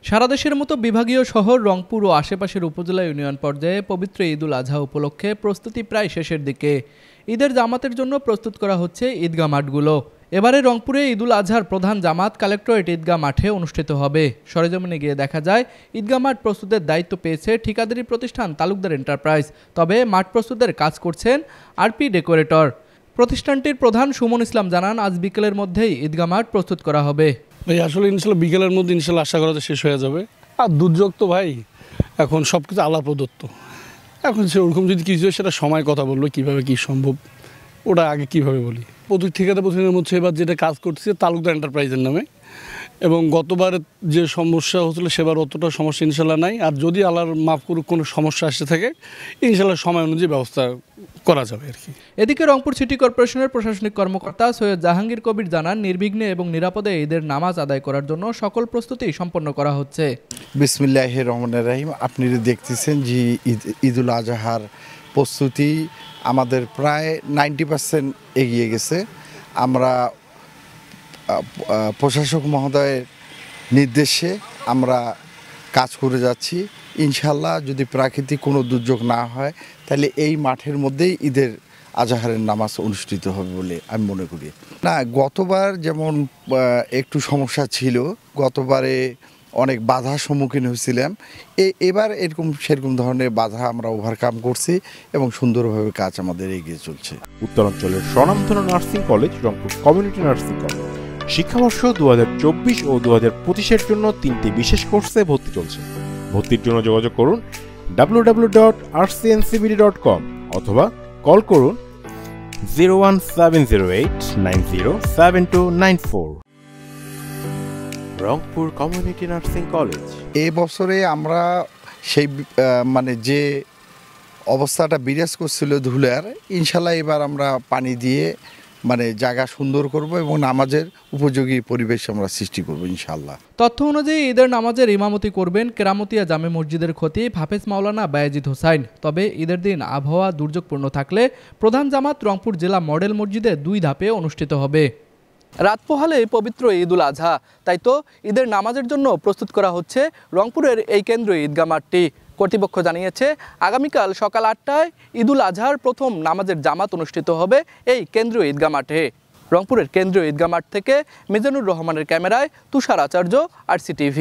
সারা দেশের মতো বিভাগীয় শহর রংপুর ও আশেপাশের উপজেলা ইউনিয়ন পর্যায়ে পবিত্র ঈদুল আজহা উপলক্ষে প্রস্তুতি প্রায় শেষের দিকে। ঈদের জামাতের জন্য প্রস্তুত করা হচ্ছে ঈদগাহ মাঠগুলো। এবারে রংপুরে ঈদুল আজহার প্রধান জামাত কালেক্টরেট ঈদগাহ মাঠে অনুষ্ঠিত হবে। সরেজমিনে গিয়ে দেখা যায় ঈদগাহ মাঠ প্রস্তুতের দায়িত্ব পেয়েছে ঠিকাদারি প্রতিষ্ঠান তালুকদার এন্টারপ্রাইজ। তবে মাঠ প্রস্তুতের কাজ করছেন আরপি ডেকোরেটর। প্রতিষ্ঠানটির প্রধান সুমন ইসলাম জানান, আজ বিকেলের মধ্যেই ঈদগাহ মাঠ প্রস্তুত করা হবে। ভাই আসলে ইনশাল্লাহ বিকেলের মধ্যে ইনশাল্লাহ আশা করা শেষ হয়ে যাবে। আর দুর্যোগ তো ভাই এখন সব কিছু আল্লাহর প্রদত্ত। এখন সেরকম যদি কিছু সেটা সময় কথা বললো কীভাবে কী সম্ভব, ওটা আগে কীভাবে বলি। প্রতি ঠিকাদার প্রতিষ্ঠানের মধ্যে এবার যেটা কাজ করছে তালুকদার এন্টারপ্রাইজের নামে, এবং গতবার যে সমস্যা হচ্ছিলো সেবার অতটা সমস্যা ইনশাল্লাহ নাই। আর যদি আল্লাহর মাফ করুক কোনো সমস্যা আসতে থাকে ইনশাল্লাহ সময় অনুযায়ী ব্যবস্থা করা যাবে আর কি। এদিকে রংপুর সিটি কর্পোরেশনের প্রশাসনিক কর্মকর্তা সৈয়দ জাহাঙ্গীর কবির জানান, নির্বিঘ্নে এবং নিরাপদে ঈদের নামাজ আদায় করার জন্য সকল প্রস্তুতি সম্পন্ন করা হচ্ছে। বিসমিল্লাহির রহমানির রহিম। আপনি দেখতেছেন যে ঈদুল আজহার প্রস্তুতি আমাদের প্রায় 90% এগিয়ে গেছে। আমরা প্রশাসক মহোদয়ের নির্দেশে আমরা কাজ করে যাচ্ছি। ইনশাল্লাহ যদি প্রাকৃতিক কোনো দুর্যোগ না হয় তাহলে এই মাঠের মধ্যেই ঈদের আজহারের নামাজ অনুষ্ঠিত হবে বলে আমি মনে করি। না, গতবার যেমন একটু সমস্যা ছিল, গতবারে অনেক বাধার সম্মুখীন হয়েছিলাম। এবার সেরকম ধরনের বাধা আমরা ওভারকাম করছি এবং সুন্দরভাবে কাজ আমাদের এগিয়ে চলছে। উত্তরাঞ্চলের স্বনামধন্য nursing college Rangpur community nursing college শিক্ষাবর্ষ 2024 ও 2025-এর জন্য 3টি বিশেষ কোর্সে ভর্তি চলছে। ভর্তির জন্য যোগাযোগ করুন www.rcncbd.com অথবা কল করুন 01708907294। Rangpur community nursing college. এই বছরে আমরা সেই যে অবস্থাটা বিরাজ করছিল ধুলার, ইনশাল্লাহ এবার আমরা পানি দিয়ে জায়গা সুন্দর করব এবং নামাজের উপযোগী পরিবেশ আমরা সৃষ্টি করব ইনশাল্লাহ। তথ্য অনুযায়ী ঈদের নামাজের ইমামতি করবেন কেরামতিয়া জামে মসজিদের খতিব হাফেজ মাওলানা বায়েজিদ হোসাইন। তবে ঈদের দিন আবহাওয়া দুর্যোগপূর্ণ থাকলে প্রধান জামাত রংপুর জেলা মডেল মসজিদে 2 ধাপে অনুষ্ঠিত হবে। রাত পোহালে পবিত্র ঈদুল আজহা, তাই তো ঈদের নামাজের জন্য প্রস্তুত করা হচ্ছে রংপুরের এই কেন্দ্রীয় ঈদগাহ মাঠটি। কর্তৃপক্ষ জানিয়েছে আগামীকাল সকাল 8টায় ঈদুল আজহার প্রথম নামাজের জামাত অনুষ্ঠিত হবে এই কেন্দ্রীয় ঈদগাহ মাঠে। রংপুরের কেন্দ্রীয় ঈদগাহ মাঠ থেকে মিজানুর রহমানের ক্যামেরায় তুষার আচার্য, RCTV।